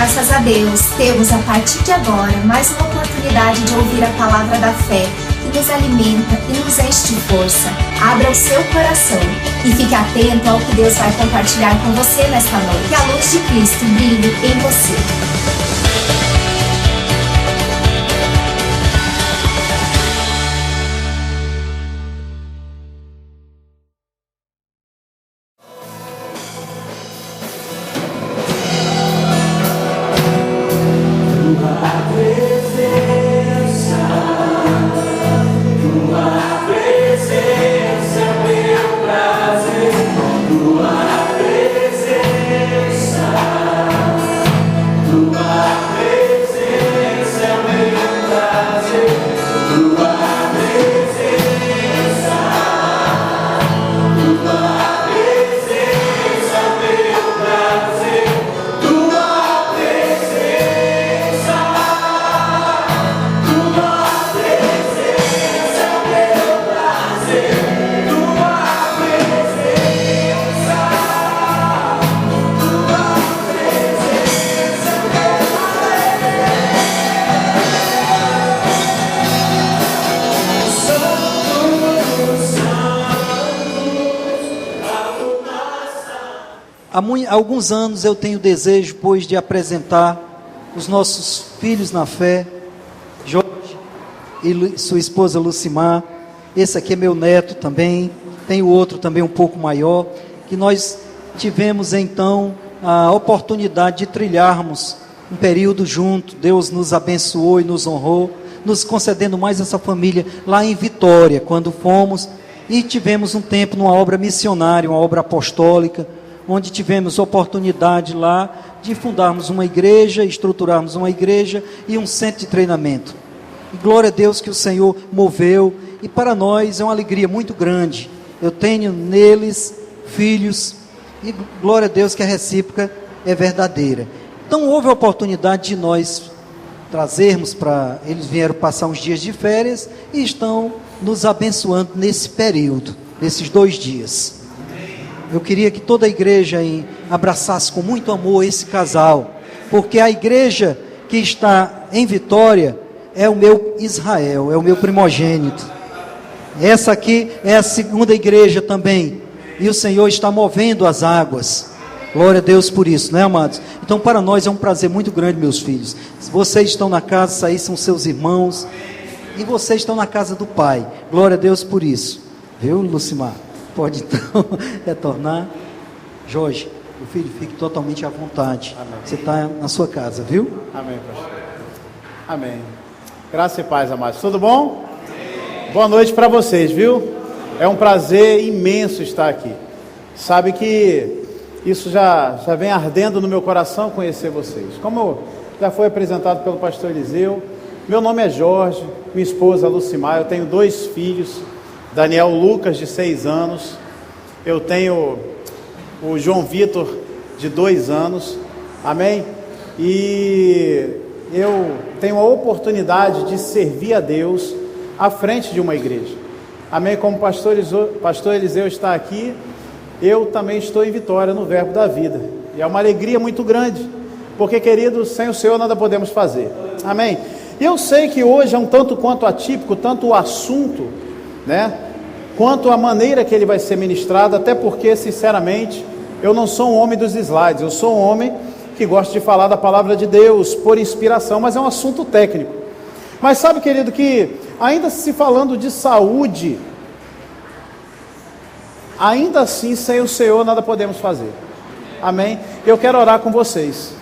Graças a Deus, temos a partir de agora mais uma oportunidade de ouvir a palavra da fé, que nos alimenta e nos enche de força. Abra o seu coração e fique atento ao que Deus vai compartilhar com você nesta noite. Que a luz de Cristo brilhe em você. Há alguns anos eu tenho desejo, pois, de apresentar os nossos filhos na fé, Jorge e sua esposa Lucimar. Esse aqui é meu neto também, tem o outro também um pouco maior, que nós tivemos então a oportunidade de trilharmos um período junto. Deus nos abençoou e nos honrou, nos concedendo mais essa família lá em Vitória, quando fomos e tivemos um tempo numa obra missionária, uma obra apostólica, onde tivemos oportunidade lá de fundarmos uma igreja, estruturarmos uma igreja e um centro de treinamento. E glória a Deus que o Senhor moveu, e para nós é uma alegria muito grande. Eu tenho neles filhos, e glória a Deus que a recíproca é verdadeira. Então houve a oportunidade de nós trazermos eles vieram passar uns dias de férias e estão nos abençoando nesse período, nesses 2 dias. Eu queria que toda a igreja abraçasse com muito amor esse casal, porque a igreja que está em Vitória é o meu Israel, é o meu primogênito. Essa aqui é a segunda igreja também, e o Senhor está movendo as águas. Glória a Deus por isso, né, amados? Então para nós é um prazer muito grande, meus filhos. Vocês estão na casa, isso aí são seus irmãos, e vocês estão na casa do Pai. Glória a Deus por isso. Viu, Lucimar? Pode então retornar. Jorge, o filho, fique totalmente à vontade. Amém. Você está na sua casa, viu? Amém, pastor. Amém. Graça e paz, amados. Tudo bom? Amém. Boa noite para vocês, viu? É um prazer imenso estar aqui. Sabe que isso já vem ardendo no meu coração conhecer vocês. Como já foi apresentado pelo pastor Eliseu, meu nome é Jorge, minha esposa Lucimar, eu tenho 2 filhos, Daniel Lucas, de 6 anos, eu tenho o João Vitor, de 2 anos, amém? E eu tenho a oportunidade de servir a Deus à frente de uma igreja, amém? Como o pastor Eliseu está aqui, eu também estou em Vitória, no Verbo da Vida, e é uma alegria muito grande, porque, queridos, sem o Senhor nada podemos fazer, amém? E eu sei que hoje é um tanto quanto atípico, tanto o assunto, né, quanto a maneira que ele vai ser ministrado, até porque, sinceramente, eu não sou um homem dos slides, eu sou um homem que gosta de falar da palavra de Deus por inspiração, mas é um assunto técnico. Mas sabe, querido, que ainda se falando de saúde, ainda assim, sem o Senhor nada podemos fazer, amém? Eu quero orar com vocês.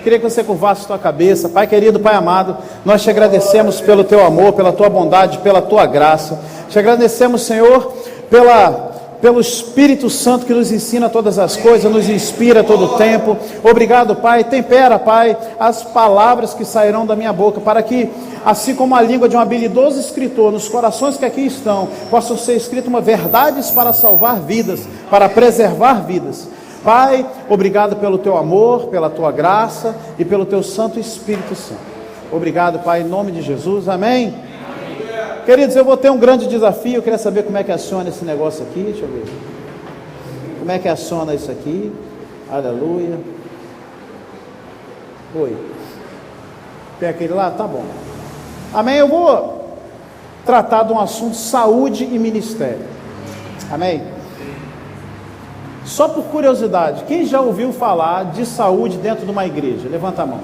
Queria que você curvasse a tua cabeça. Pai querido, Pai amado, nós te agradecemos pelo teu amor, pela tua bondade, pela tua graça. Te agradecemos, Senhor, pelo Espírito Santo que nos ensina todas as coisas, nos inspira todo o tempo. Obrigado, Pai. Tempera, Pai, as palavras que sairão da minha boca, para que, assim como a língua de um habilidoso escritor, nos corações que aqui estão, possam ser escritas uma verdades para salvar vidas, para preservar vidas. Pai, obrigado pelo teu amor, pela tua graça e pelo teu Santo Espírito Santo. Obrigado, Pai, em nome de Jesus, amém? Amém. Queridos, eu vou ter um grande desafio. Eu queria saber como é que aciona esse negócio aqui. Deixa eu ver. Como é que aciona isso aqui? Aleluia. Oi. Tem aquele lá? Tá bom. Amém? Eu vou tratar de um assunto: saúde e ministério. Amém? Só por curiosidade, quem já ouviu falar de saúde dentro de uma igreja? Levanta a mão.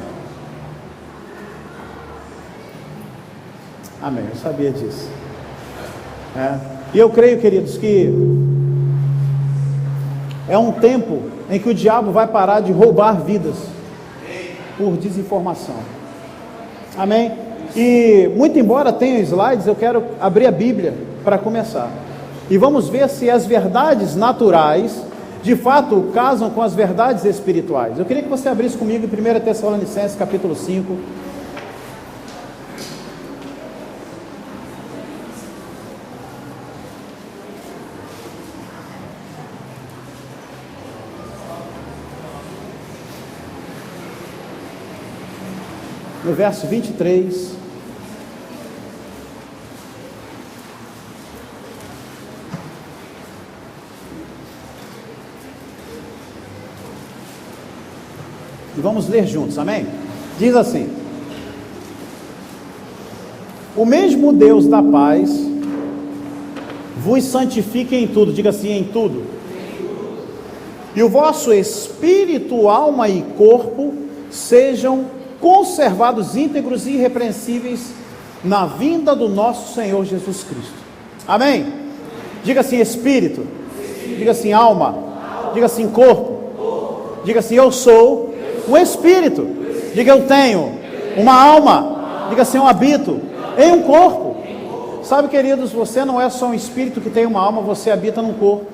Amém, eu sabia disso. E eu creio, queridos, que é um tempo em que o diabo vai parar de roubar vidas por desinformação. Amém? E muito embora tenha slides, eu quero abrir a Bíblia para começar. E vamos ver se as verdades naturais de fato casam com as verdades espirituais. Eu queria que você abrisse comigo em 1 Tessalonicenses capítulo 5. No verso 23, e vamos ler juntos, amém? Diz assim: o mesmo Deus da paz vos santifique em tudo, diga assim, em tudo, e o vosso espírito, alma e corpo sejam conservados íntegros e irrepreensíveis na vinda do nosso Senhor Jesus Cristo. Amém? Diga assim, espírito. Diga assim, alma. Diga assim, corpo. Diga assim, eu sou um espírito. Diga, eu tenho uma alma. Diga assim, eu habito em um corpo. Sabe, queridos, você não é só um espírito que tem uma alma, você habita num corpo.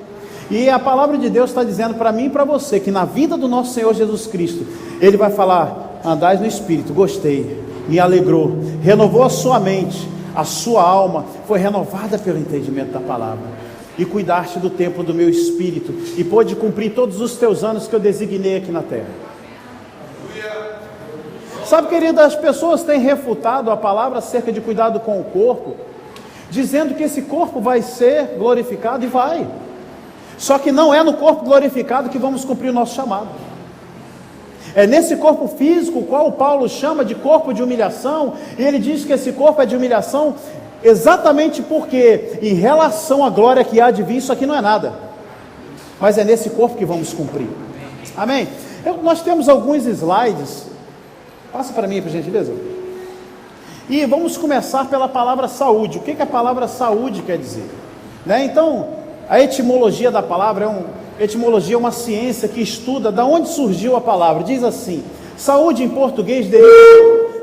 E a palavra de Deus está dizendo para mim e para você que na vida do nosso Senhor Jesus Cristo, Ele vai falar: andais no Espírito, gostei, me alegrou, renovou a sua mente, a sua alma foi renovada pelo entendimento da palavra, e cuidaste do templo do meu Espírito, e pôde cumprir todos os teus anos que eu designei aqui na terra. Sabe, querido, as pessoas têm refutado a palavra acerca de cuidado com o corpo, dizendo que esse corpo vai ser glorificado, e vai, só que não é no corpo glorificado que vamos cumprir o nosso chamado. É nesse corpo físico, o qual Paulo chama de corpo de humilhação, e ele diz que esse corpo é de humilhação exatamente porque, em relação à glória que há de vir, isso aqui não é nada, mas é nesse corpo que vamos cumprir. Amém? Nós temos alguns slides, passa para mim, por gentileza, e vamos começar pela palavra saúde. O que a palavra saúde quer dizer? Então, a etimologia da palavra etimologia é uma ciência que estuda de onde surgiu a palavra. Diz assim: saúde em português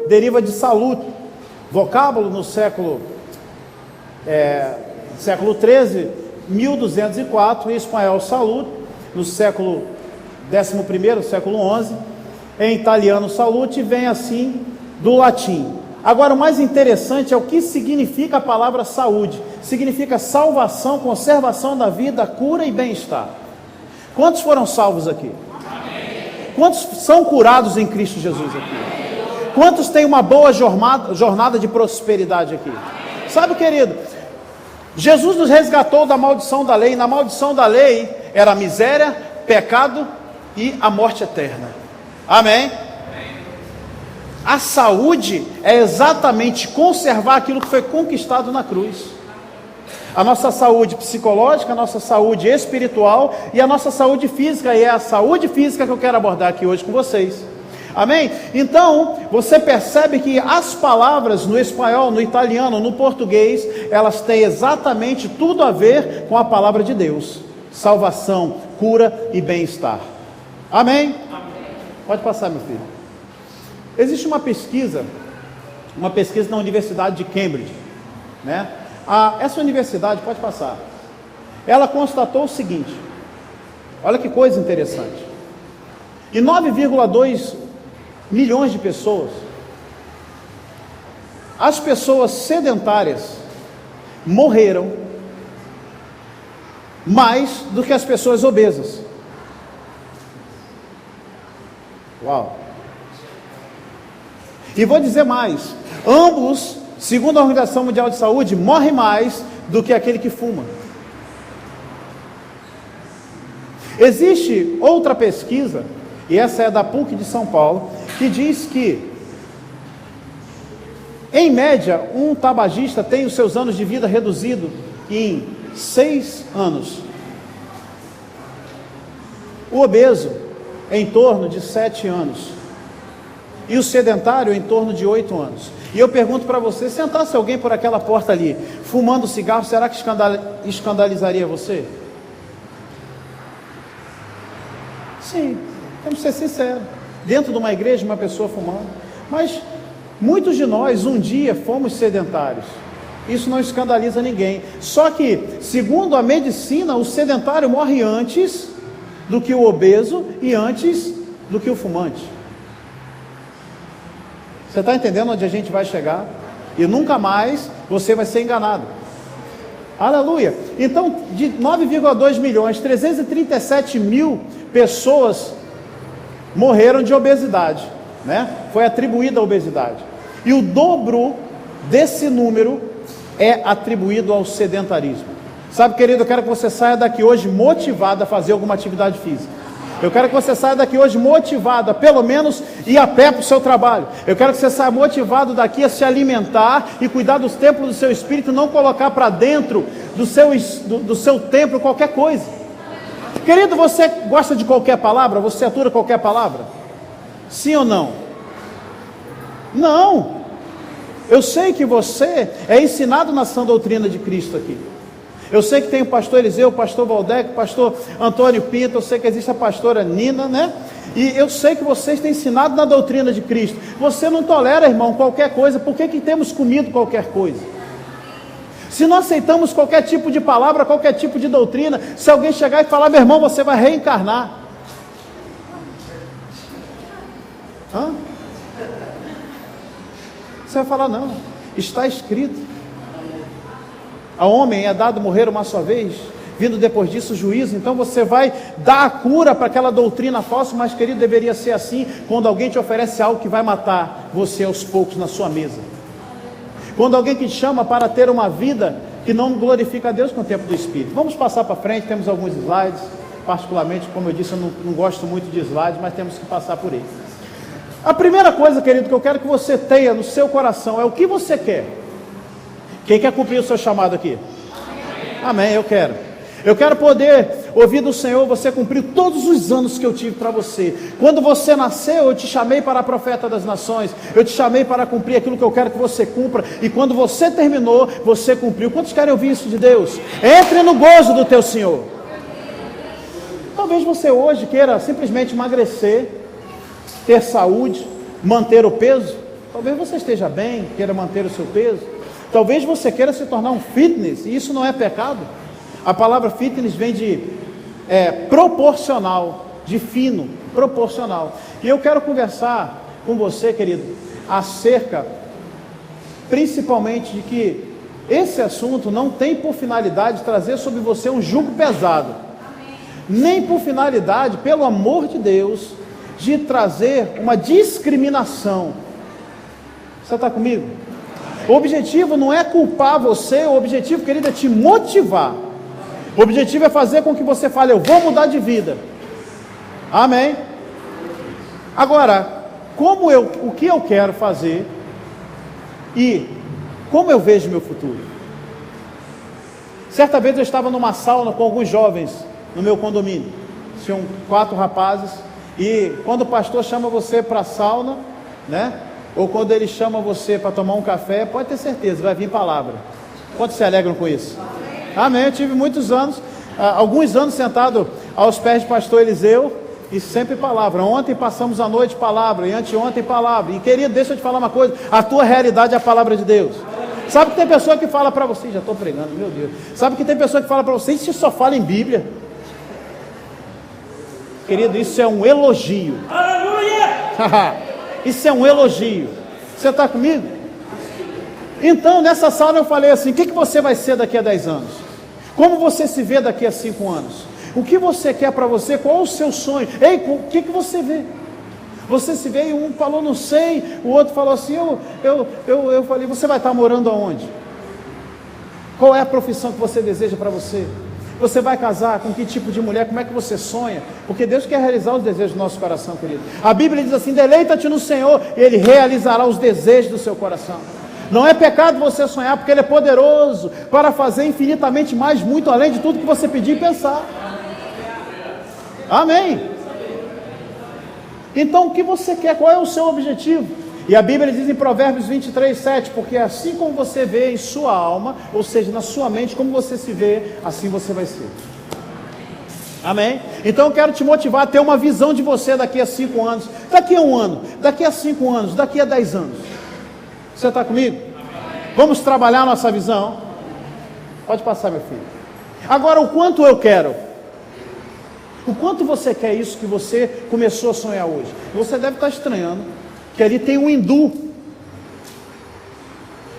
deriva de saluto, vocábulo no século 13, 1204, em espanhol saluto, no século 11º, século 11, em italiano salute, vem assim do latim. Agora, o mais interessante é o que significa a palavra saúde. Significa salvação, conservação da vida, cura e bem-estar. Quantos foram salvos aqui? Amém. Quantos são curados em Cristo Jesus aqui? Amém. Quantos têm uma boa jornada de prosperidade aqui? Amém. Sabe, querido, Jesus nos resgatou da maldição da lei. Na maldição da lei era a miséria, pecado e a morte eterna. Amém? A saúde é exatamente conservar aquilo que foi conquistado na cruz. A nossa saúde psicológica, a nossa saúde espiritual e a nossa saúde física. E é a saúde física que eu quero abordar aqui hoje com vocês. Amém? Então, você percebe que as palavras no espanhol, no italiano, no português, elas têm exatamente tudo a ver com a palavra de Deus. Salvação, cura e bem-estar. Amém? Amém. Pode passar, meu filho. Existe uma pesquisa na Universidade de Cambridge, né? Essa universidade, pode passar, ela constatou o seguinte, olha que coisa interessante, e 9,2 milhões de pessoas, as pessoas sedentárias morreram mais do que as pessoas obesas. Uau! E vou dizer mais, ambos, segundo a Organização Mundial de Saúde, morrem mais do que aquele que fuma. Existe outra pesquisa, e essa é da PUC de São Paulo, que diz que, em média, um tabagista tem os seus anos de vida reduzido em 6 anos. O obeso, em torno de 7 anos. E o sedentário, em torno de 8 anos. E eu pergunto para você, sentasse alguém por aquela porta ali, fumando cigarro, será que escandalizaria você? Sim, temos que ser sinceros. Dentro de uma igreja, uma pessoa fumando. Mas muitos de nós, um dia, fomos sedentários. Isso não escandaliza ninguém. Só que, segundo a medicina, o sedentário morre antes do que o obeso e antes do que o fumante. Você está entendendo onde a gente vai chegar? E nunca mais você vai ser enganado. Aleluia! Então, de 9,2 milhões, 337 mil pessoas morreram de obesidade, né? Foi atribuída a obesidade. E o dobro desse número é atribuído ao sedentarismo. Sabe, querido, eu quero que você saia daqui hoje motivado a fazer alguma atividade física. Eu quero que você saia daqui hoje motivado a pelo menos ir a pé para o seu trabalho. Eu quero que você saia motivado daqui a se alimentar e cuidar dos templos do seu espírito, não colocar para dentro do seu templo qualquer coisa. Querido, você gosta de qualquer palavra? Você atura qualquer palavra? Sim ou não? Não. Eu sei que você é ensinado na sã doutrina de Cristo aqui. Eu sei que tem o pastor Eliseu, o pastor Valdec, o pastor Antônio Pinto, eu sei que existe a pastora Nina, né? E eu sei que vocês têm ensinado na doutrina de Cristo. Você não tolera, irmão, qualquer coisa. Por que temos comido qualquer coisa? Se não aceitamos qualquer tipo de palavra, qualquer tipo de doutrina, se alguém chegar e falar, meu irmão, você vai reencarnar. Hã? Você vai falar, não, está escrito. A homem é dado morrer uma só vez, vindo depois disso o juízo. Então você vai dar a cura para aquela doutrina falsa, mas querido, deveria ser assim quando alguém te oferece algo que vai matar você aos poucos na sua mesa. Quando alguém te chama para ter uma vida que não glorifica a Deus com o tempo do Espírito. Vamos passar para frente, temos alguns slides, particularmente, como eu disse, eu não gosto muito de slides, mas temos que passar por ele. A primeira coisa, querido, que eu quero que você tenha no seu coração é o que você quer. Quem quer cumprir o seu chamado aqui? Amém, eu quero. Eu quero poder ouvir do Senhor, você cumpriu todos os anos que eu tive para você. Quando você nasceu, eu te chamei para profeta das nações. Eu te chamei para cumprir aquilo que eu quero que você cumpra. E quando você terminou, você cumpriu. Quantos querem ouvir isso de Deus? Entre no gozo do teu Senhor. Talvez você hoje queira simplesmente emagrecer, ter saúde, manter o peso. Talvez você esteja bem, queira manter o seu peso. Talvez você queira se tornar um fitness, e isso não é pecado. A palavra fitness vem de proporcional, de fino, proporcional. E eu quero conversar com você, querido, acerca, principalmente, de que esse assunto não tem por finalidade trazer sobre você um jugo pesado. Nem por finalidade, pelo amor de Deus, de trazer uma discriminação. Você está comigo? O objetivo não é culpar você, o objetivo, querido, é te motivar. O objetivo é fazer com que você fale, eu vou mudar de vida. Amém? Agora, o que eu quero fazer e como eu vejo meu futuro? Certa vez eu estava numa sauna com alguns jovens no meu condomínio. Tinham 4 rapazes e quando o pastor chama você para a sauna, né? Ou quando ele chama você para tomar um café, pode ter certeza, vai vir palavra. Quantos se alegram com isso? Amém. Eu tive muitos anos, alguns anos sentado aos pés de pastor Eliseu, e sempre palavra. Ontem passamos a noite palavra, e anteontem palavra. E querido, deixa eu te falar uma coisa, a tua realidade é a palavra de Deus. Sabe que tem pessoa que fala para você, já estou pregando, meu Deus. Sabe que tem pessoa que fala para você, isso só fala em Bíblia. Querido, isso é um elogio. Aleluia! Isso é um elogio. Você está comigo? Então, nessa sala eu falei assim, o que você vai ser daqui a 10 anos? Como você se vê daqui a 5 anos? O que você quer para você? Qual o seu sonho? Ei, o que você vê? Você se vê e um falou, não sei, o outro falou assim, eu falei, você vai estar morando aonde? Qual é a profissão que você deseja para você? Você vai casar com que tipo de mulher? Como é que você sonha? Porque Deus quer realizar os desejos do nosso coração, querido. A Bíblia diz assim: deleita-te no Senhor, Ele realizará os desejos do seu coração. Não é pecado você sonhar, porque Ele é poderoso para fazer infinitamente mais, muito além de tudo que você pedir e pensar. Amém. Então, o que você quer? Qual é o seu objetivo? E a Bíblia diz em Provérbios 23, 7, porque assim como você vê em sua alma, ou seja, na sua mente, como você se vê, assim você vai ser. Amém? Então eu quero te motivar a ter uma visão de você daqui a 5 anos, daqui a 1 ano, daqui a 5 anos, daqui a 10 anos. Você está comigo? Vamos trabalhar nossa visão? Pode passar, meu filho. Agora, o quanto eu quero? O quanto você quer isso que você começou a sonhar hoje? Você deve estar estranhando que ali tem um hindu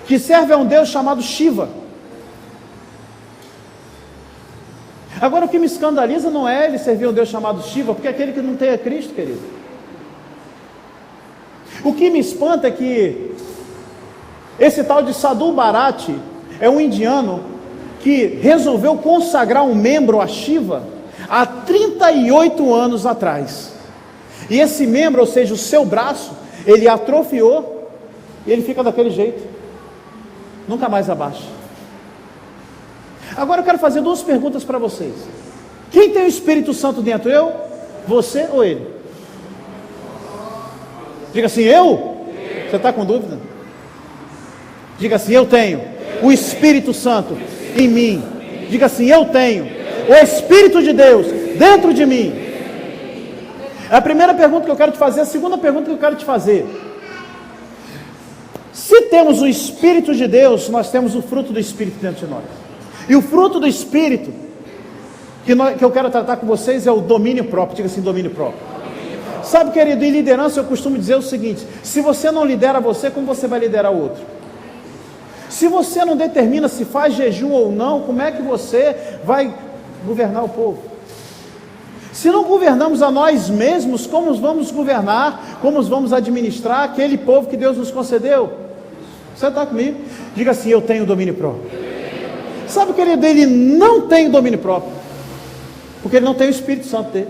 que serve a um deus chamado Shiva. Agora, o que me escandaliza não é ele servir a um deus chamado Shiva, porque é aquele que não tem a Cristo, querido. O que me espanta é que esse tal de Sadhu Bharati é um indiano que resolveu consagrar um membro a Shiva há 38 anos atrás. E esse membro, ou seja, o seu braço, ele atrofiou e ele fica daquele jeito, nunca mais abaixa. Agora eu quero fazer 2 perguntas para vocês. Quem tem o Espírito Santo dentro? Eu, você ou ele? Diga assim: eu? Você está com dúvida? Diga assim: eu tenho o Espírito Santo em mim. Diga assim: eu tenho o Espírito de Deus dentro de mim. É a primeira pergunta que eu quero te fazer. A segunda pergunta que eu quero te fazer: se temos o Espírito de Deus, nós temos o fruto do Espírito dentro de nós. E o fruto do Espírito que eu quero tratar com vocês é o domínio próprio. Diga assim: domínio próprio. Sabe, querido, em liderança eu costumo dizer o seguinte: se você não lidera você, como você vai liderar o outro? Se você não determina se faz jejum ou não, como é que você vai governar o povo? Se não governamos a nós mesmos, como vamos governar, como vamos administrar aquele povo que Deus nos concedeu? Você está comigo? Diga assim: eu tenho domínio próprio. Sabe, querido, ele não tem domínio próprio, porque ele não tem o Espírito Santo dele,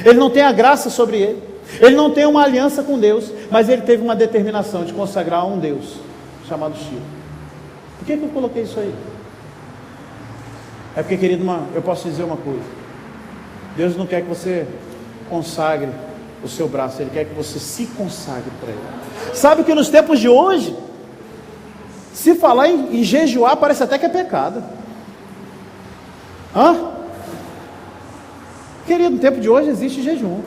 ele não tem a graça sobre ele, ele não tem uma aliança com Deus, mas ele teve uma determinação de consagrar a um Deus chamado Shiva. Por que eu coloquei isso aí? É porque, querido, eu posso dizer uma coisa: Deus não quer que você consagre o seu braço, Ele quer que você se consagre para Ele. Sabe que nos tempos de hoje, se falar em jejuar, parece até que é pecado. Querido, no tempo de hoje existe jejum,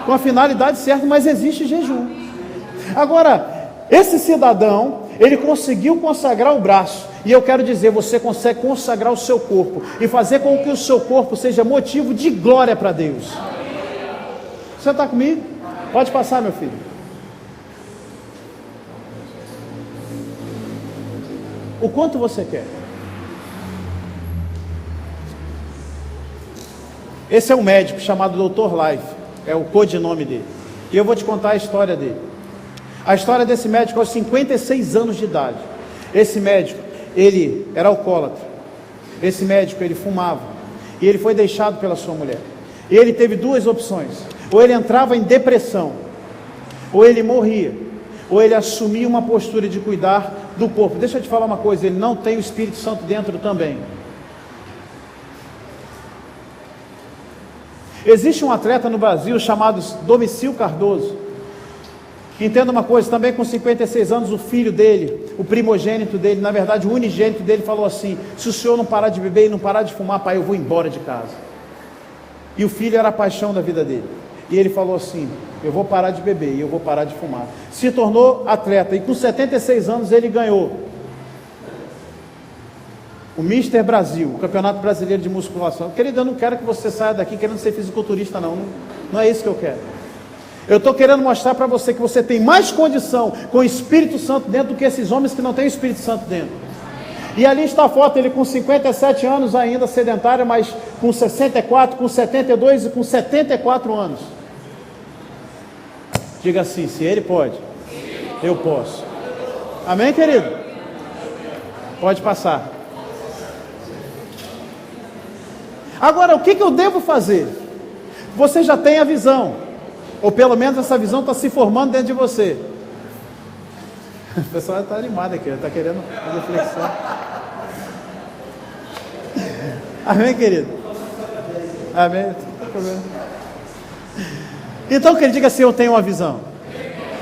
com a finalidade certa, mas existe jejum. Agora, esse cidadão, ele conseguiu consagrar o braço, e eu quero dizer, você consegue consagrar o seu corpo, e fazer com que o seu corpo seja motivo de glória para Deus. Você está comigo? Pode passar, meu filho. O quanto você quer? Esse é um médico chamado Dr. Life, é o codinome dele, e eu vou te contar a história dele. A história desse médico aos 56 anos de idade. Esse médico, ele era alcoólatra. Esse médico, ele fumava. E ele foi deixado pela sua mulher. E ele teve 2 opções: ou ele entrava em depressão, ou ele morria, ou ele assumia uma postura de cuidar do corpo. Deixa eu te falar uma coisa: ele não tem o Espírito Santo dentro também. Existe um atleta no Brasil chamado Domicil Cardoso. Entenda uma coisa, também com 56 anos, o filho dele, o primogênito dele, na verdade o unigênito dele, falou assim: se o senhor não parar de beber e não parar de fumar, pai, eu vou embora de casa. E o filho era a paixão da vida dele, e ele falou assim: eu vou parar de beber e eu vou parar de fumar. Se tornou atleta, e com 76 anos ele ganhou o Mister Brasil, o Campeonato Brasileiro de Musculação. Querido, eu não quero que você saia daqui querendo ser fisiculturista, não é isso que eu quero. Eu estou querendo mostrar para você que você tem mais condição com o Espírito Santo dentro do que esses homens que não têm o Espírito Santo dentro. E ali está a foto, ele com 57 anos ainda sedentário, mas com 64, com 72 e com 74 anos. Diga assim: se ele pode, eu posso. Amém, querido? Pode passar. Agora, o que eu devo fazer? Você já tem a visão, ou pelo menos essa visão está se formando dentro de você. O pessoal está animado aqui, está querendo fazer flexão. Amém, querido? Amém? Não tem problema. Então, querido, diga assim: eu tenho uma visão.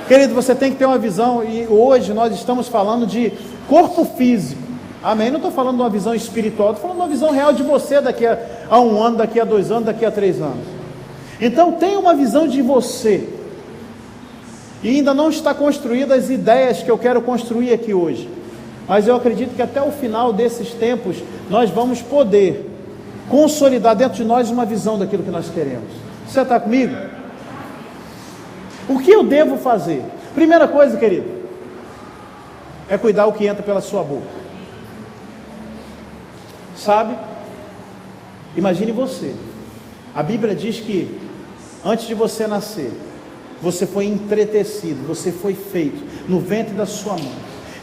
Querido, você tem que ter uma visão, e hoje nós estamos falando de corpo físico. Amém? Não estou falando de uma visão espiritual, estou falando de uma visão real de você daqui a 1 ano, daqui a 2 anos, daqui a 3 anos. Então, tenha uma visão de você. E ainda não está construída as ideias que eu quero construir aqui hoje. Mas eu acredito que até o final desses tempos, nós vamos poder consolidar dentro de nós uma visão daquilo que nós queremos. Você está comigo? O que eu devo fazer? Primeira coisa, querido, é cuidar o que entra pela sua boca. Sabe? Imagine você. A Bíblia diz que antes de você nascer, você foi entretecido, você foi feito no ventre da sua mãe.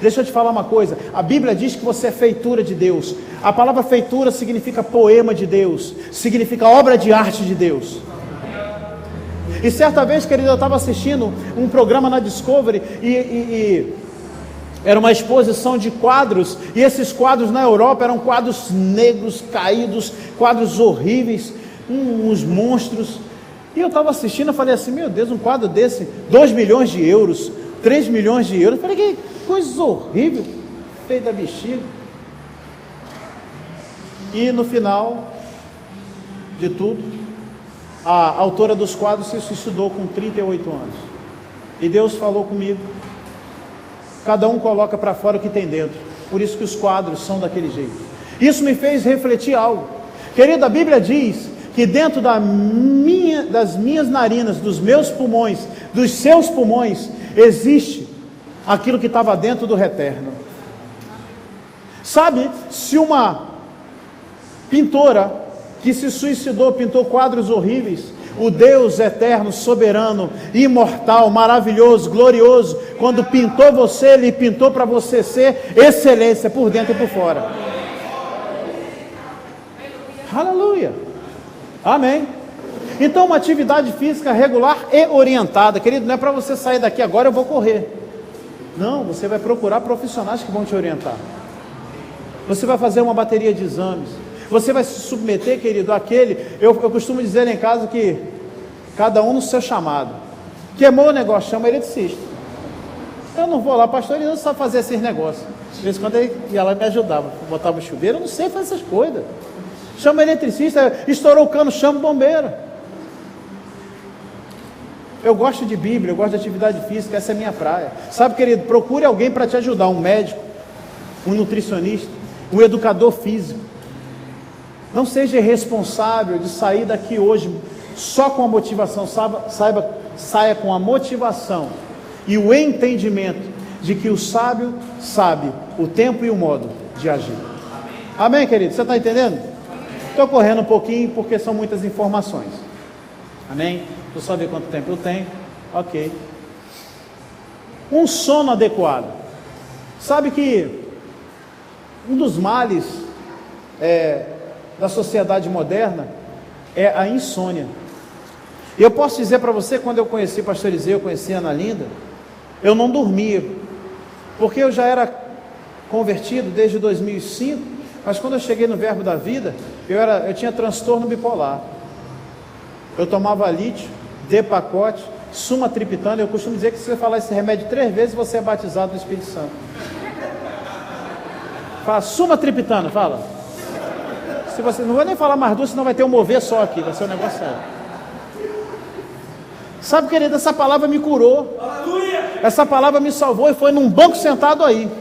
Deixa eu te falar uma coisa, a Bíblia diz que você é feitura de Deus. A palavra feitura significa poema de Deus, significa obra de arte de Deus. E certa vez, querido, eu estava assistindo um programa na Discovery e era uma exposição de quadros, e esses quadros na Europa eram quadros negros, caídos, quadros horríveis, uns monstros. E eu estava assistindo, eu falei assim: meu Deus, um quadro desse, 2 milhões de euros, 3 milhões de euros. Eu falei: que coisa horrível, feio da bexiga. E no final de tudo, a autora dos quadros se suicidou com 38 anos. E Deus falou comigo: cada um coloca para fora o que tem dentro. Por isso que os quadros são daquele jeito. Isso me fez refletir algo. Querido, a Bíblia diz que dentro das minhas narinas, dos meus pulmões, dos seus pulmões, existe aquilo que estava dentro do eterno. Sabe, se uma pintora que se suicidou, pintou quadros horríveis, o Deus eterno, soberano, imortal, maravilhoso, glorioso, quando pintou você, Ele pintou para você ser excelência por dentro e por fora. Aleluia, amém. Então, uma atividade física regular e orientada, querido, não é para você sair daqui agora eu vou correr. Não, você vai procurar profissionais que vão te orientar. Você vai fazer uma bateria de exames. Você vai se submeter, querido, àquele... Eu costumo dizer em casa que cada um no seu chamado. Queimou o negócio, chama eletricista. Eu não vou lá, pastor, ele não sabe fazer esses negócios. De vez em quando ele ia lá e me ajudava. Botava o chuveiro, eu não sei fazer essas coisas. Chama eletricista, estourou o cano, chama o bombeiro. Eu gosto de Bíblia, eu gosto de atividade física, essa é a minha praia. Sabe, querido, procure alguém para te ajudar, um médico, um nutricionista, um educador físico. Não seja irresponsável de sair daqui hoje só com a motivação, saia com a motivação e o entendimento de que o sábio sabe o tempo e o modo de agir. Amém, querido? Você está entendendo? Estou correndo um pouquinho porque são muitas informações. Amém? Deixa eu só ver quanto tempo eu tenho. Ok. Um sono adequado. Sabe que um dos males da sociedade moderna é a insônia. E eu posso dizer para você, quando eu conheci pastor Eliseu, eu conheci a Ana Linda, eu não dormia, porque eu já era convertido desde 2005, mas quando eu cheguei no Verbo da Vida, eu tinha transtorno bipolar. Eu tomava lítio, D-pacote, sumatriptano. Eu costumo dizer que se você falar esse remédio 3 vezes, você é batizado no Espírito Santo. Fala, sumatriptano, fala. Se você, não vou nem falar mais 2, senão vai ter um mover só aqui, vai ser um negócio sério. Sabe, querido, essa palavra me curou. Essa palavra me salvou e foi num banco sentado aí.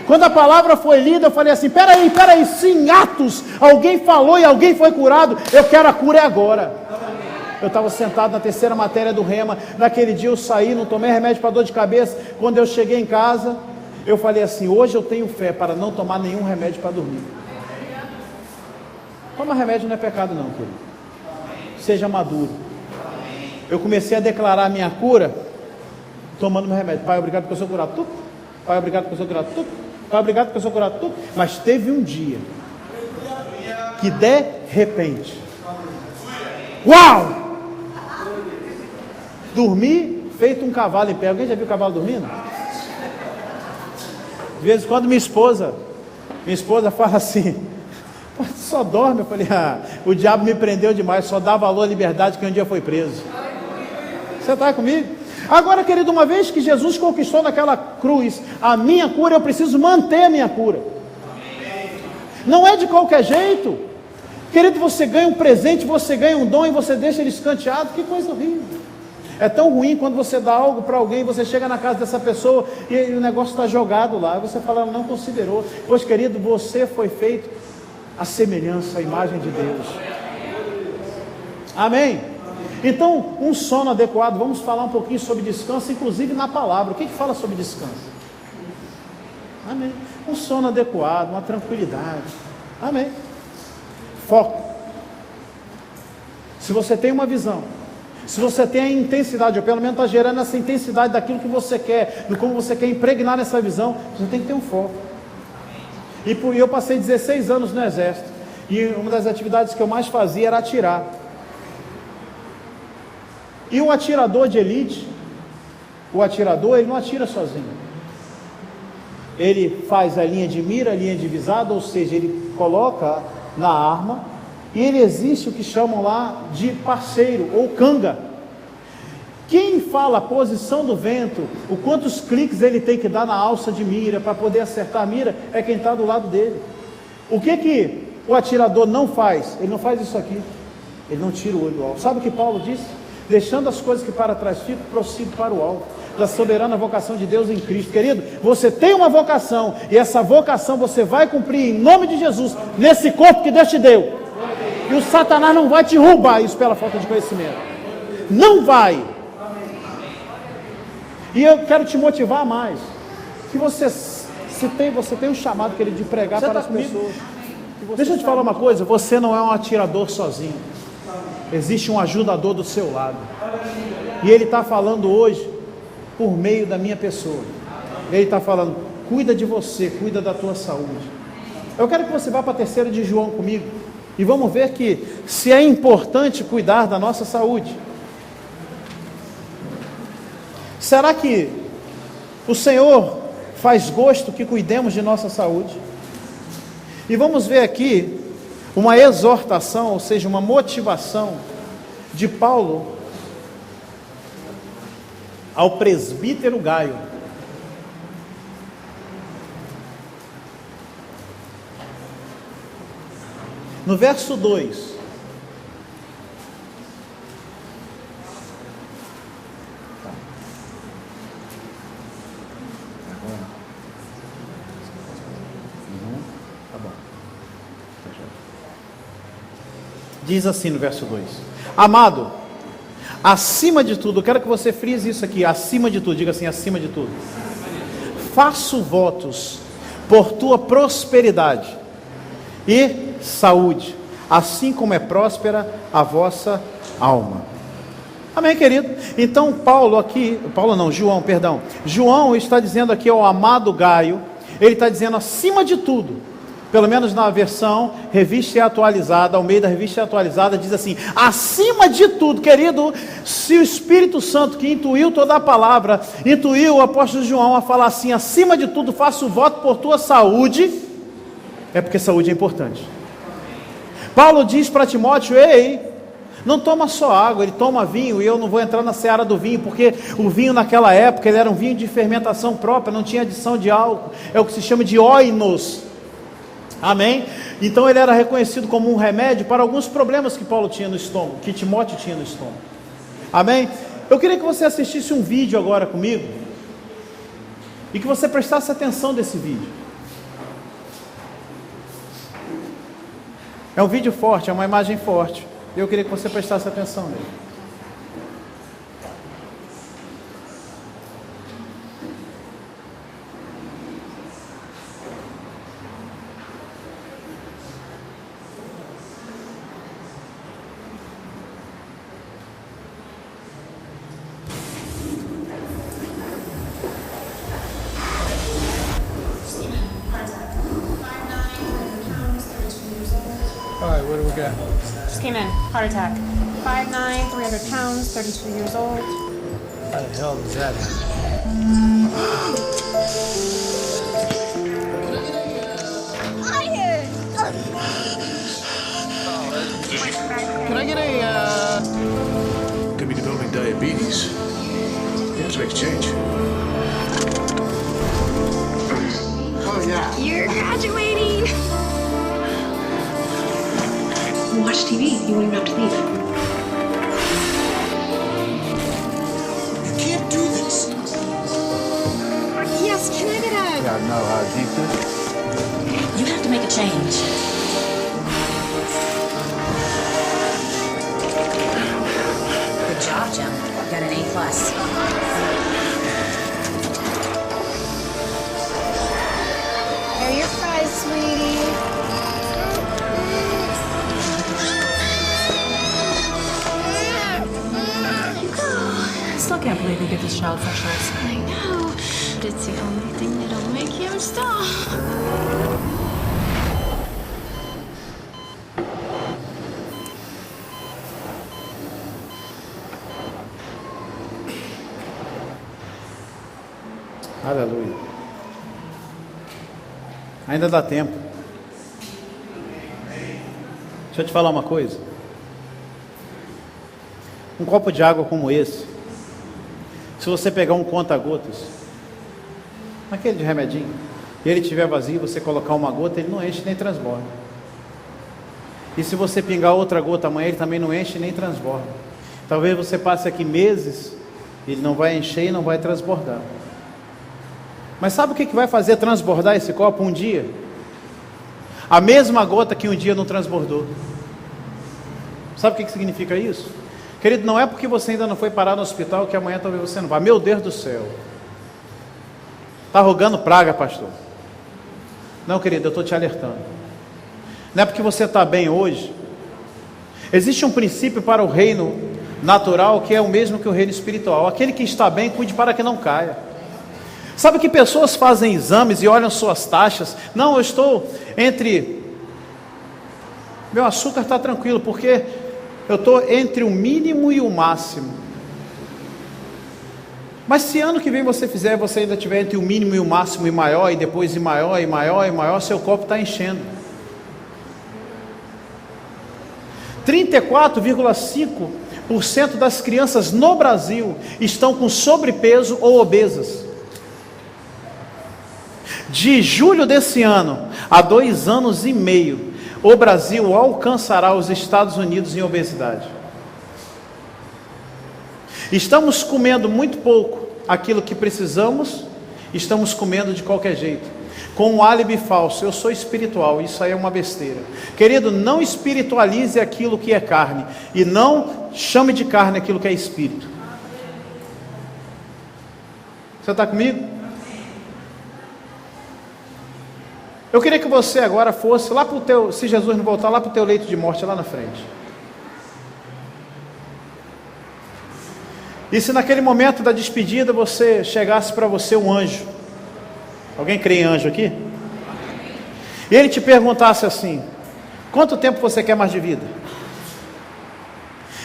Quando a palavra foi lida, eu falei assim, peraí, se em Atos alguém falou e alguém foi curado, eu quero a cura agora. Eu estava sentado na 3ª matéria do Rema, naquele dia eu saí, não tomei remédio para dor de cabeça. Quando eu cheguei em casa, eu falei assim, hoje eu tenho fé para não tomar nenhum remédio para dormir. Tomar remédio não é pecado não, querido. Seja maduro. Eu comecei a declarar a minha cura, tomando meu remédio. Pai, obrigado porque eu sou curado. Tudo. Pai, obrigado porque eu sou curado. Tudo. Pai, obrigado porque eu sou curado. Tudo. Mas teve um dia que repente. Uau! Dormi feito um cavalo em pé. Alguém já viu o cavalo dormindo? De vez em quando minha esposa fala assim: só dorme. Eu falei: o diabo me prendeu demais, só dá valor à liberdade que um dia foi preso. Você está comigo? Agora, querido, uma vez que Jesus conquistou naquela cruz a minha cura, eu preciso manter a minha cura. Não é de qualquer jeito. Querido, você ganha um presente, você ganha um dom e você deixa ele escanteado. Que coisa horrível. É tão ruim quando você dá algo para alguém, você chega na casa dessa pessoa e o negócio está jogado lá, você fala: ela não considerou. Pois, querido, você foi feito à semelhança, à imagem de Deus. Amém? Então, um sono adequado, vamos falar um pouquinho sobre descanso, inclusive na palavra. O que fala sobre descanso? Amém. Um sono adequado, uma tranquilidade. Amém. Foco. Se você tem uma visão, se você tem a intensidade, ou pelo menos está gerando essa intensidade daquilo que você quer, de como você quer impregnar nessa visão, você tem que ter um foco. E eu passei 16 anos no exército, e uma das atividades que eu mais fazia era atirar. E o atirador de elite, ele não atira sozinho. Ele faz a linha de mira, a linha de visada, ou seja, ele coloca na arma, e ele existe o que chamam lá de parceiro, ou canga. Quem fala a posição do vento, o quantos cliques ele tem que dar na alça de mira, para poder acertar a mira, é quem está do lado dele. O que o atirador não faz? Ele não faz isso aqui, ele não tira o olho do alvo. Sabe o que Paulo disse? Deixando as coisas que para trás ficam, prossigo para o alvo, da soberana vocação de Deus em Cristo. Querido, você tem uma vocação, e essa vocação você vai cumprir em nome de Jesus, nesse corpo que Deus te deu. E o Satanás não vai te roubar isso pela falta de conhecimento. Não vai. E eu quero te motivar mais. Que você tem um chamado, querido, de pregar para as pessoas. Deixa eu te falar uma coisa, você não é um atirador sozinho. Existe um ajudador do seu lado. E ele está falando hoje por meio da minha pessoa. Ele está falando: cuida de você, cuida da tua saúde. Eu quero que você vá para a 3ª de João comigo. E vamos ver que se é importante cuidar da nossa saúde. Será que o Senhor faz gosto que cuidemos de nossa saúde? E vamos ver aqui uma exortação, ou seja, uma motivação de Paulo ao presbítero Gaio. No verso 2, diz assim no verso 2: amado, acima de tudo, eu quero que você frise isso aqui, acima de tudo, diga assim: acima de tudo, faço votos por tua prosperidade e saúde, assim como é próspera a vossa alma. Amém, querido? Então João está dizendo aqui ao amado Gaio, ele está dizendo acima de tudo. Pelo menos na versão Revista e Atualizada, ao meio da Revista e Atualizada, diz assim: acima de tudo, querido, se o Espírito Santo, que intuiu toda a palavra, intuiu o apóstolo João a falar assim: acima de tudo, faço voto por tua saúde, é porque saúde é importante. Paulo diz para Timóteo: ei, não toma só água, ele toma vinho, e eu não vou entrar na seara do vinho, porque o vinho naquela época, ele era um vinho de fermentação própria, não tinha adição de álcool, é o que se chama de oinos. Amém? Então ele era reconhecido como um remédio para alguns problemas que Paulo tinha no estômago, que Timóteo tinha no estômago. Amém? Eu queria que você assistisse um vídeo agora comigo, e que você prestasse atenção nesse vídeo. É um vídeo forte, é uma imagem forte. Eu queria que você prestasse atenção nele. what do we got? Just came in. Heart attack. 5'9", 300 pounds, 32 years old. How the hell does that happen? Can I get a, Could be developing diabetes. Let's make a change. Oh, yeah. You're graduating! Watch TV. You won't even have to leave. You can't do this. Yes, can I get a... I know how deep this? You have to make a change. Good job, Jim. Got an A+. Here are your fries, sweetie. Still can't believe you give this child fresh ice. I know, but it's the only thing that'll make him stop. Aleluia. Ainda dá tempo. Deixa eu te falar uma coisa. Um copo de água como esse, se você pegar um conta-gotas, aquele de remedinho, e ele estiver vazio, você colocar uma gota, ele não enche nem transborda. E se você pingar outra gota amanhã, ele também não enche nem transborda. Talvez você passe aqui meses, ele não vai encher e não vai transbordar. Mas sabe o que vai fazer transbordar esse copo um dia? A mesma gota que um dia não transbordou. Sabe o que significa isso? Querido, não é porque você ainda não foi parar no hospital que amanhã talvez você não vá. Meu Deus do céu. Está rogando praga, pastor? Não, querido, eu estou te alertando. Não é porque você está bem hoje. Existe um princípio para o reino natural que é o mesmo que o reino espiritual. Aquele que está bem, cuide para que não caia. Sabe que pessoas fazem exames e olham suas taxas? Não, eu estou entre... Meu açúcar está tranquilo, porque eu estou entre o mínimo e o máximo. Mas se ano que vem você fizer, você ainda estiver entre o mínimo e o máximo e maior, e depois e maior, e maior, e maior, seu copo está enchendo. 34,5% das crianças no Brasil estão com sobrepeso ou obesas. De julho desse ano a 2 anos e meio, o Brasil alcançará os Estados Unidos em obesidade. Estamos comendo muito pouco aquilo que precisamos, estamos comendo de qualquer jeito, com um álibi falso. Eu sou espiritual, isso aí é uma besteira. Querido, não espiritualize aquilo que é carne, e não chame de carne aquilo que é espírito. Você está comigo? Eu queria que você agora fosse lá para o teu, se Jesus não voltar, lá para o teu leito de morte, lá na frente. E se naquele momento da despedida você chegasse para você um anjo, alguém crê em anjo aqui? E ele te perguntasse assim: quanto tempo você quer mais de vida?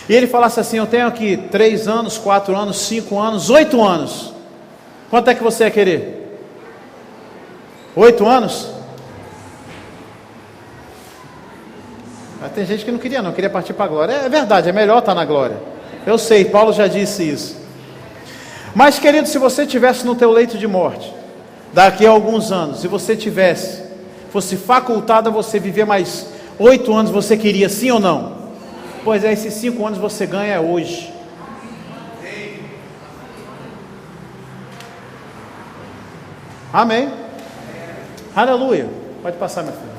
E ele falasse assim: eu tenho aqui 3 anos, 4 anos, 5 anos, 8 anos. Quanto é que você ia querer? 8 anos? Mas tem gente que não queria, não queria partir para a glória. É verdade, é melhor estar na glória. Eu sei, Paulo já disse isso. Mas, querido, se você estivesse no teu leito de morte, daqui a alguns anos, se você fosse facultado a você viver mais 8 anos, você queria, sim ou não? Pois é, esses 5 anos você ganha hoje. Amém? Aleluia. Pode passar, meu filho.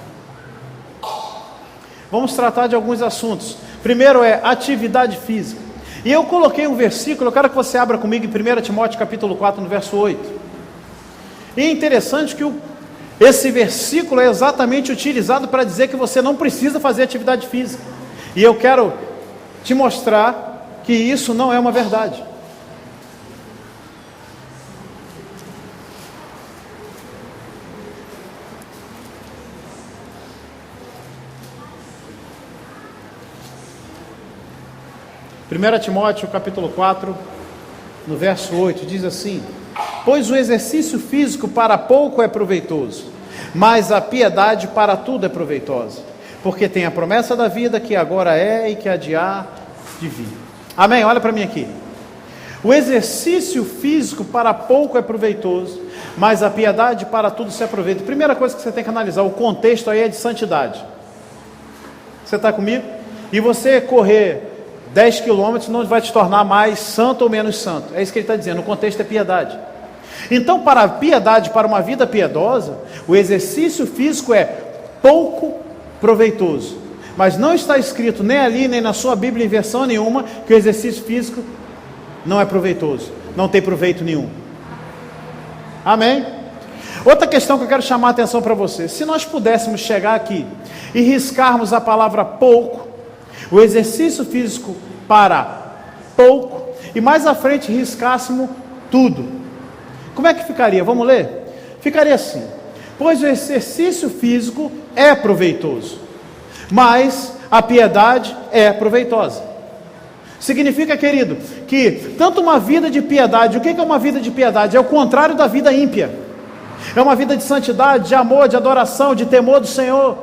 Vamos tratar de alguns assuntos. Primeiro é atividade física. E eu coloquei um versículo, eu quero que você abra comigo em 1 Timóteo capítulo 4, no verso 8. E é interessante que esse versículo é exatamente utilizado para dizer que você não precisa fazer atividade física. E eu quero te mostrar que isso não é uma verdade. 1 Timóteo capítulo 4, no verso 8, diz assim: pois o exercício físico para pouco é proveitoso, mas a piedade para tudo é proveitosa, porque tem a promessa da vida que agora é e que há de vir. Amém? Olha para mim aqui. O exercício físico para pouco é proveitoso, mas a piedade para tudo se aproveita. Primeira coisa que você tem que analisar, o contexto aí é de santidade. Você está comigo? E você correr 10 quilômetros não vai te tornar mais santo ou menos santo. É isso que ele está dizendo, o contexto é piedade. Então, para a piedade, para uma vida piedosa, o exercício físico é pouco proveitoso. Mas não está escrito nem ali, nem na sua Bíblia em versão nenhuma, que o exercício físico não é proveitoso, não tem proveito nenhum. Amém? Outra questão que eu quero chamar a atenção para você: se nós pudéssemos chegar aqui e riscarmos a palavra pouco, o exercício físico para pouco, e mais à frente riscássemos tudo, como é que ficaria? Vamos ler? Ficaria assim: pois o exercício físico é proveitoso, mas a piedade é proveitosa. Significa, querido, que tanto uma vida de piedade, o que é uma vida de piedade? É o contrário da vida ímpia. É uma vida de santidade, de amor, de adoração, de temor do Senhor.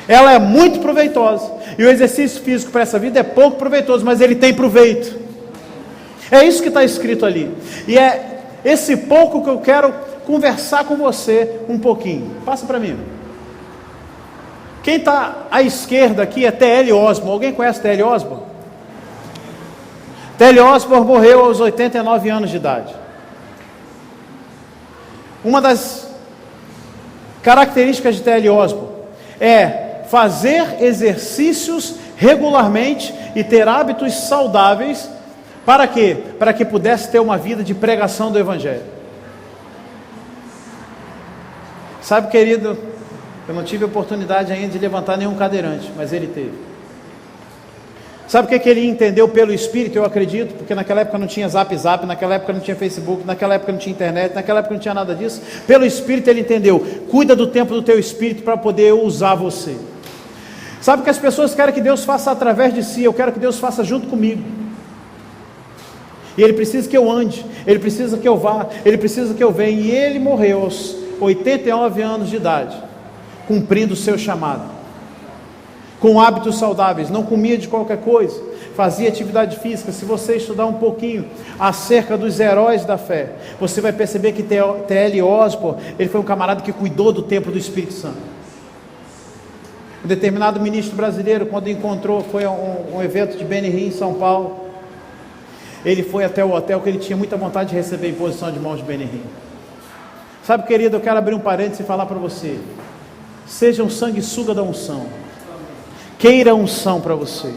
Ela é muito proveitosa. E o exercício físico para essa vida é pouco proveitoso, mas ele tem proveito. É isso que está escrito ali. E é esse pouco que eu quero conversar com você um pouquinho. Passa para mim. Quem está à esquerda aqui é T.L. Osborne. Alguém conhece T.L. Osborne? T.L. Osborne morreu aos 89 anos de idade. Uma das características de T.L. Osborne é fazer exercícios regularmente e ter hábitos saudáveis. Para quê? Para que pudesse ter uma vida de pregação do Evangelho. Sabe, querido, eu não tive oportunidade ainda de levantar nenhum cadeirante, mas ele teve. Sabe o que ele entendeu pelo Espírito? Eu acredito, porque naquela época não tinha Zap, naquela época não tinha Facebook, naquela época não tinha internet, naquela época não tinha nada disso. Pelo Espírito ele entendeu: cuida do tempo do teu Espírito para poder usar você. Sabe o que as pessoas querem que Deus faça através de si? Eu quero que Deus faça junto comigo. E ele precisa que eu ande, ele precisa que eu vá, ele precisa que eu venha. E ele morreu aos 89 anos de idade, cumprindo o seu chamado, com hábitos saudáveis, não comia de qualquer coisa, fazia atividade física. Se você estudar um pouquinho acerca dos heróis da fé, você vai perceber que T.L. Osborne, ele foi um camarada que cuidou do templo do Espírito Santo. Um determinado ministro brasileiro, quando encontrou, foi a um evento de Benny Hinn em São Paulo, ele foi até o hotel, que ele tinha muita vontade de receber a imposição de mãos de Benny Hinn. Sabe, querido, eu quero abrir um parênteses e falar para você: seja um sanguessuga da unção. Queira a unção para você.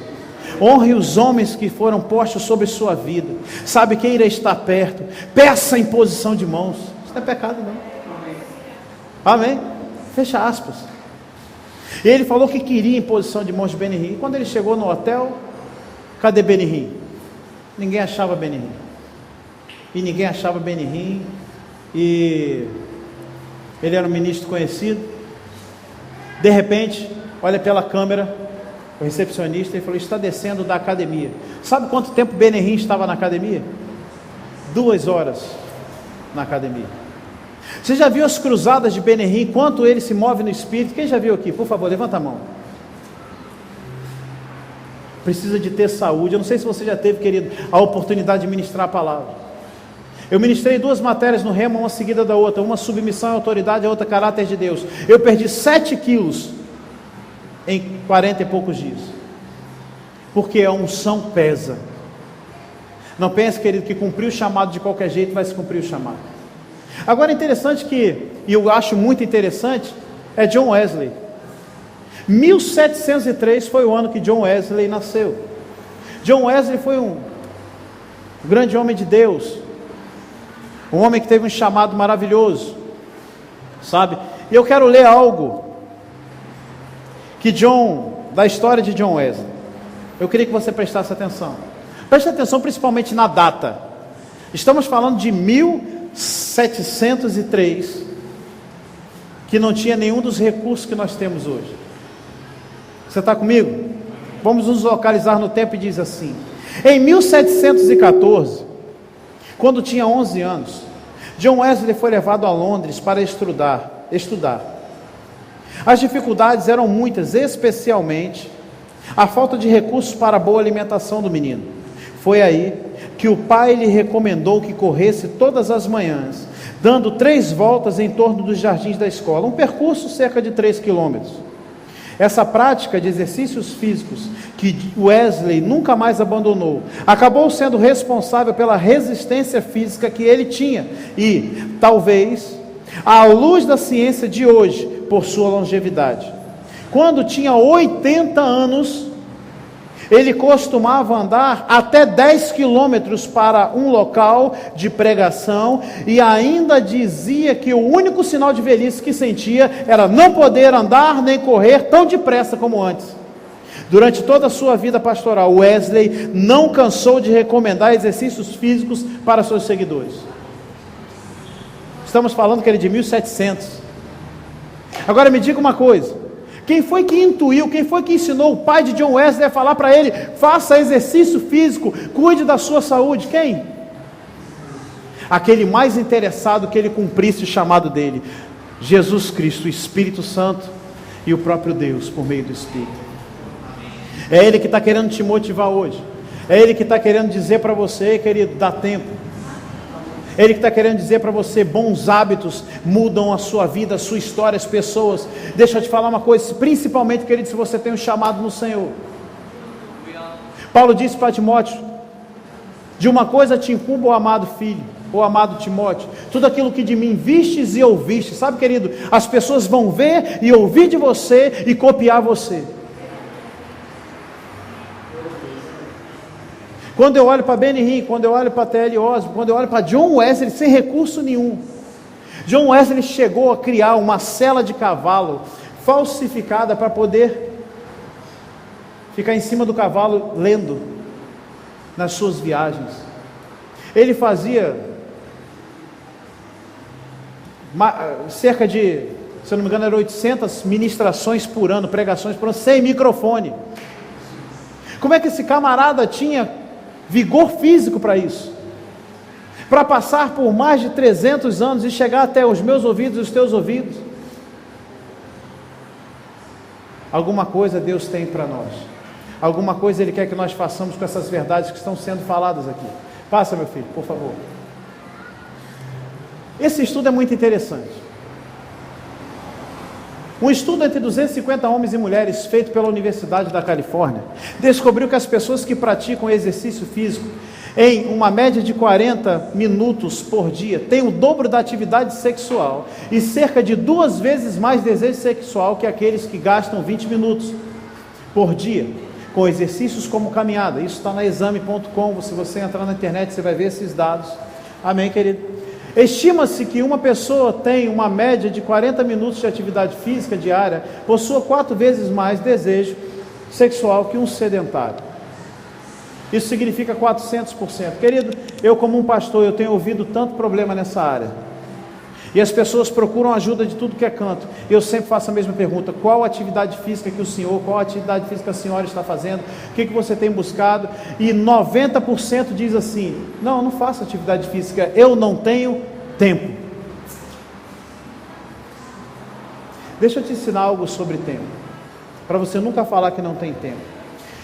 Honre os homens que foram postos sobre sua vida. Sabe, queira estar perto. Peça a imposição de mãos. Isso não é pecado, não. Amém? Fecha aspas. E ele falou que queria a imposição de mãos de Benny Hinn. Quando ele chegou no hotel, cadê Benny Hinn? Ninguém achava Benny Hinn. E ninguém achava Benny Hinn. E ele era um ministro conhecido. De repente, olha pela câmera o recepcionista e falou: está descendo da academia. Sabe quanto tempo Benny Hinn estava na academia? 2 horas na academia. Você já viu as cruzadas de Benny Hinn, quanto ele se move no Espírito? Quem já viu aqui? Por favor, levanta a mão. Precisa de ter saúde. Eu não sei se você já teve, querido, a oportunidade de ministrar a palavra. Eu ministrei 2 matérias no Rema, uma seguida da outra, uma submissão à autoridade, a outra caráter de Deus. Eu perdi 7 quilos em 40 e poucos dias, porque a unção pesa. Não pense, querido, que cumprir o chamado de qualquer jeito vai se cumprir o chamado. Agora, interessante que, e eu acho muito interessante, é John Wesley. 1703 foi o ano que John Wesley nasceu. John Wesley foi um grande homem de Deus, um homem que teve um chamado maravilhoso, sabe? E eu quero ler algo da história de John Wesley. Eu queria que você prestasse atenção. Preste atenção principalmente na data. Estamos falando de 1703, que não tinha nenhum dos recursos que nós temos hoje. Você está comigo? Vamos nos localizar no tempo e diz assim: em 1714, quando tinha 11 anos, John Wesley foi levado a Londres para estudar. As dificuldades eram muitas, especialmente a falta de recursos para a boa alimentação do menino. Foi aí que o pai lhe recomendou que corresse todas as manhãs, dando 3 voltas em torno dos jardins da escola, um percurso cerca de 3 quilômetros. Essa prática de exercícios físicos, que Wesley nunca mais abandonou, acabou sendo responsável pela resistência física que ele tinha e, talvez, à luz da ciência de hoje, por sua longevidade. Quando tinha 80 anos, ele costumava andar até 10 quilômetros para um local de pregação e ainda dizia que o único sinal de velhice que sentia era não poder andar nem correr tão depressa como antes. Durante toda a sua vida pastoral, Wesley não cansou de recomendar exercícios físicos para seus seguidores. Estamos falando que ele é de 1700. Agora me diga uma coisa: quem foi que intuiu, quem foi que ensinou o pai de John Wesley a falar para ele: faça exercício físico, cuide da sua saúde? Quem? Aquele mais interessado que ele cumprisse o chamado dele: Jesus Cristo, o Espírito Santo e o próprio Deus por meio do Espírito. É Ele que está querendo te motivar hoje. É Ele que está querendo dizer para você, querido, dá tempo. É Ele que está querendo dizer para você: bons hábitos mudam a sua vida, a sua história, as pessoas. Deixa eu te falar uma coisa, principalmente, querido, se você tem um chamado no Senhor. Paulo disse para Timóteo: de uma coisa te incumbo, ó amado filho, ó amado Timóteo, tudo aquilo que de mim vistes e ouvistes. Sabe, querido, as pessoas vão ver e ouvir de você e copiar você. Quando eu olho para Benny Hinn, quando eu olho para T.L. Osborne, quando eu olho para John Wesley, sem recurso nenhum. John Wesley chegou a criar uma sela de cavalo falsificada para poder ficar em cima do cavalo lendo nas suas viagens. Ele fazia cerca de, se eu não me engano, eram 800 ministrações por ano, pregações por ano, sem microfone. Como é que esse camarada tinha vigor físico para isso? Para passar por mais de 300 anos e chegar até os meus ouvidos e os teus ouvidos. Alguma coisa Deus tem para nós. Alguma coisa Ele quer que nós façamos com essas verdades que estão sendo faladas aqui. Passa, meu filho, por favor. Esse estudo é muito interessante. Um estudo entre 250 homens e mulheres, feito pela Universidade da Califórnia, descobriu que as pessoas que praticam exercício físico em uma média de 40 minutos por dia têm o dobro da atividade sexual e cerca de 2 vezes mais desejo sexual que aqueles que gastam 20 minutos por dia com exercícios como caminhada. Isso está na exame.com, se você entrar na internet você vai ver esses dados. Amém, querido? Estima-se que uma pessoa tem uma média de 40 minutos de atividade física diária, possua 4 vezes mais desejo sexual que um sedentário. Isso significa 400%. Querido, eu como um pastor, eu tenho ouvido tanto problema nessa área. E as pessoas procuram ajuda de tudo que é canto. Eu sempre faço a mesma pergunta: qual atividade física que o senhor, qual atividade física a senhora está fazendo? O que você tem buscado? E 90% diz assim: não, eu não faço atividade física, eu não tenho tempo. Deixa eu te ensinar algo sobre tempo, para você nunca falar que não tem tempo.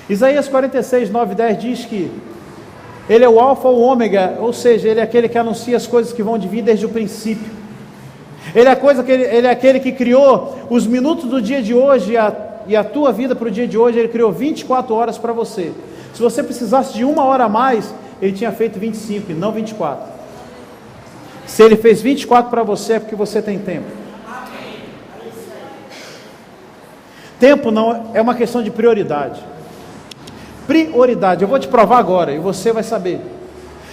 Isaías 46, 9 e 10 diz que Ele é o alfa ou o ômega, ou seja, Ele é aquele que anuncia as coisas que vão de vir desde o princípio. Ele é aquele que criou os minutos do dia de hoje e a tua vida para o dia de hoje. Ele criou 24 horas para você. Se você precisasse de 1 hora a mais, Ele tinha feito 25 e não 24. Se Ele fez 24 para você, é porque você tem tempo. Tempo não é uma questão de prioridade. Prioridade, eu vou te provar agora e você vai saber.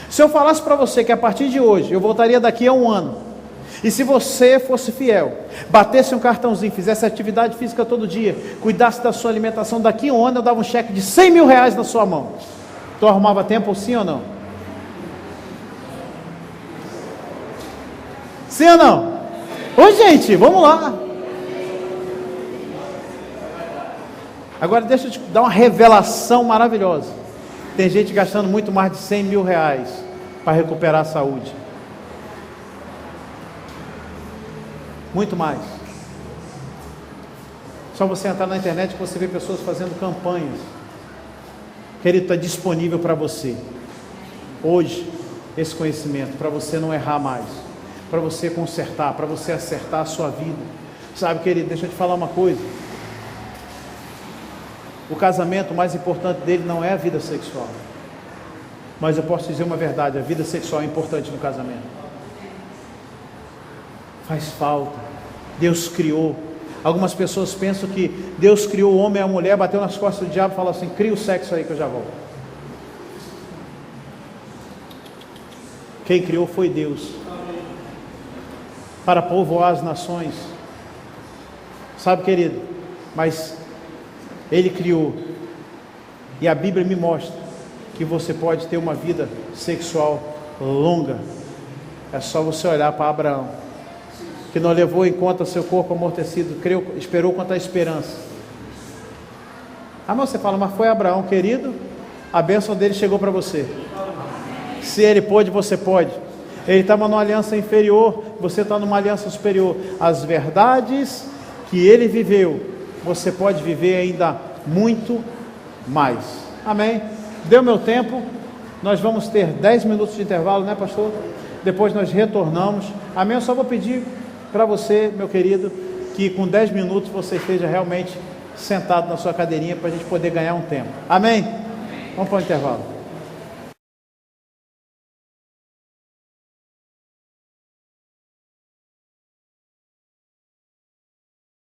Se eu falasse para você que a partir de hoje eu voltaria daqui a 1 ano, e se você fosse fiel, batesse um cartãozinho, fizesse atividade física todo dia, cuidasse da sua alimentação, daqui a 1 ano eu dava um cheque de 100 mil reais na sua mão, tu arrumava tempo, sim ou não? Sim ou não? Ô gente, vamos lá. Agora deixa eu te dar uma revelação maravilhosa. Tem gente gastando muito mais de 100 mil reais para recuperar a saúde. Muito mais. Só você entrar na internet que você vê pessoas fazendo campanhas. Querido, está disponível para você hoje esse conhecimento, para você não errar mais, para você consertar, para você acertar a sua vida. Sabe, querido, deixa eu te falar uma coisa. O casamento, o mais importante dele não é a vida sexual. Mas eu posso dizer uma verdade, a vida sexual é importante no casamento. Faz falta. Deus criou. Algumas pessoas pensam que Deus criou o homem e a mulher, bateu nas costas do diabo e falou assim: cria o sexo aí que eu já volto. Quem criou foi Deus, para povoar as nações. Sabe, querido, mas Ele criou, e a Bíblia me mostra que você pode ter uma vida sexual longa. É só você olhar para Abraão, que não levou em conta seu corpo amortecido, creu, esperou quanto à esperança. Ah, mas você fala, mas foi Abraão, querido, a bênção dele chegou para você. Se ele pôde, você pode. Ele estava numa aliança inferior, você está numa aliança superior. As verdades que ele viveu, você pode viver ainda muito mais. Amém? Deu meu tempo, nós vamos ter 10 minutos de intervalo, né, pastor? Depois nós retornamos. Amém? Eu só vou pedir para você, meu querido, que com 10 minutos você esteja realmente sentado na sua cadeirinha, para a gente poder ganhar um tempo. Amém? Vamos para o intervalo.